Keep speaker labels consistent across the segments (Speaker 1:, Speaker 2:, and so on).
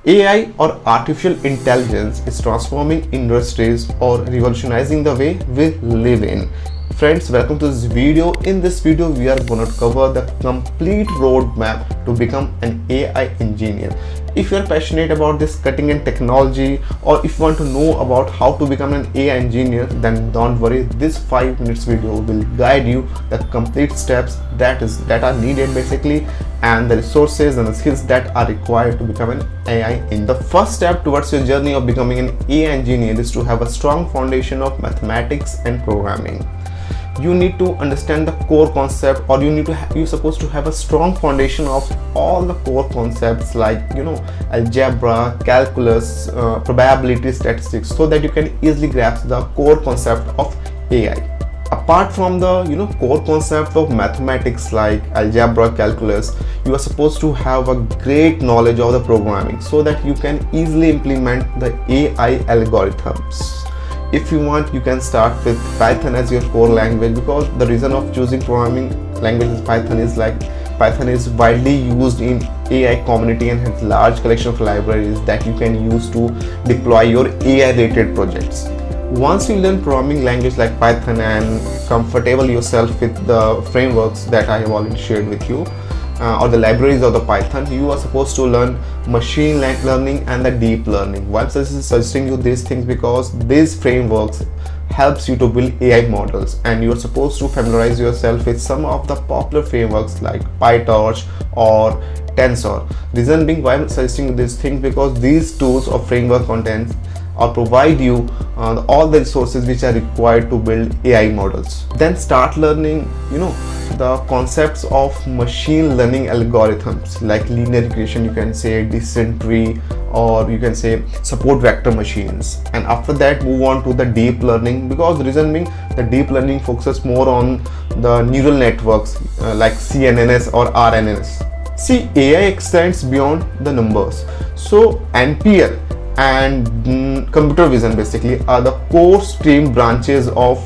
Speaker 1: AI or artificial intelligence is transforming industries or revolutionizing the way we live in. Friends, welcome to this video. In this video, we are going to cover the complete roadmap to become an AI engineer. If you are passionate about this cutting edge technology, or if you want to know about how to become an AI engineer, then don't worry. This 5 minutes video will guide you the complete steps that are needed basically, and the resources and the skills that are required to become an AI engineer. The first step towards your journey of becoming an AI engineer is to have a strong foundation of mathematics and programming. You need to understand the core concept, or you're supposed to have a strong foundation of all the core concepts like algebra, calculus, probability, statistics, so that you can easily grasp the core concept of AI. Apart from the core concept of mathematics like algebra, calculus, you are supposed to have a great knowledge of the programming so that you can easily implement the AI algorithms. If you want, you can start with Python as your core language, because the reason of choosing programming language is Python is widely used in AI community and has large collection of libraries that you can use to deploy your AI related projects. Once you learn programming language like Python and comfortable yourself with the frameworks that I have already shared with you, or the libraries of the Python, you are supposed to learn machine learning and the deep learning. Why I'm suggesting you these things, because these frameworks helps you to build AI models, and you're supposed to familiarize yourself with some of the popular frameworks like PyTorch or Tensor. Reason being why I'm suggesting these things, because these tools or framework contents or provide you all the resources which are required to build AI models. Then start learning the concepts of machine learning algorithms like linear regression, you can say descent tree, or you can say support vector machines. And after that, move on to the deep learning, because the reason being the deep learning focuses more on the neural networks like CNNs or RNNs. See, AI extends beyond the numbers. So NPL and computer vision basically are the core stream branches of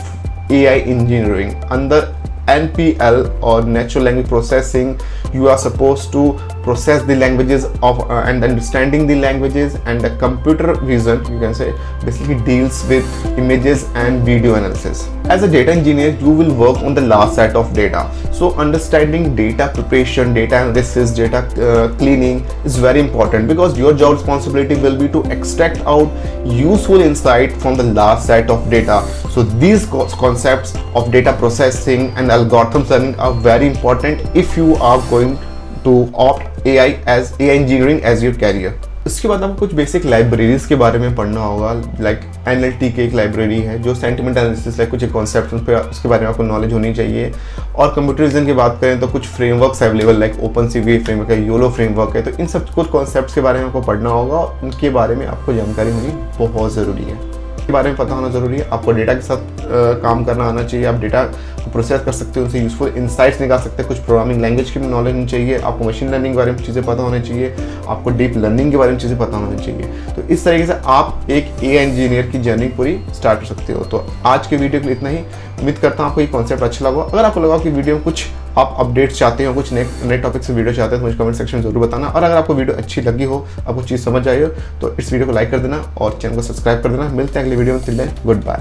Speaker 1: AI engineering. Under NPL or natural language processing, you are supposed to process the languages of and understanding the languages, and the computer vision, you can say, basically deals with images and video analysis. As a data engineer, you will work on the last set of data. So understanding data preparation, data analysis, data cleaning is very important, because your job responsibility will be to extract out useful insight from the last set of data. So these concepts of data processing and algorithms learning are very important if you are going to opt AI engineering as your career. इसके बाद आपको कुछ basic libraries के बारे में पढ़ना होगा, like NLT की एक लाइब्रेरी है जो सेंटिमेंट एनालिसिस लाइक कुछ कॉन्सेप्ट उसके बारे में आपको नॉलेज होनी चाहिए। और कंप्यूटर विजन की बात करें तो कुछ frameworks available like OpenCV framework है, योलो फ्रेमवर्क है, तो इन सब कुछ कॉन्सेप्ट्स के बारे में आपको पढ़ना होगा, और उनके बारे में आपको जानकारी होनी बहुत ज़रूरी है। के बारे में पता होना जरूरी है। आपको डेटा के साथ काम करना आना चाहिए, आप डेटा को प्रोसेस कर सकते हो, उनसे यूजफुल इंसाइट्स निकाल सकते हैं, कुछ प्रोग्रामिंग लैंग्वेज की भी नॉलेज होनी चाहिए, आपको मशीन लर्निंग के बारे में चीज़ें पता होनी चाहिए, आपको डीप लर्निंग के बारे में चीज़ें पता होनी चाहिए। तो इस तरीके से आप एक AI इंजीनियर की जर्नी पूरी स्टार्ट कर सकते हो। तो आज के वीडियो के लिए इतना ही। उम्मीद करता हूँ आपको ये कॉन्सेप्ट अच्छा लगा। अगर आपको लगा कि वीडियो में कुछ आप अपडेट्स चाहते हो, कुछ नए टॉपिक से वीडियो चाहते हो, तो मुझे कमेंट सेक्शन में जरूर बताना। और अगर आपको वीडियो अच्छी लगी हो, आपको चीज़ समझ आई हो, तो इस वीडियो को लाइक कर देना और चैनल को सब्सक्राइब कर देना। मिलते हैं अगले वीडियो में। Till then, good bye.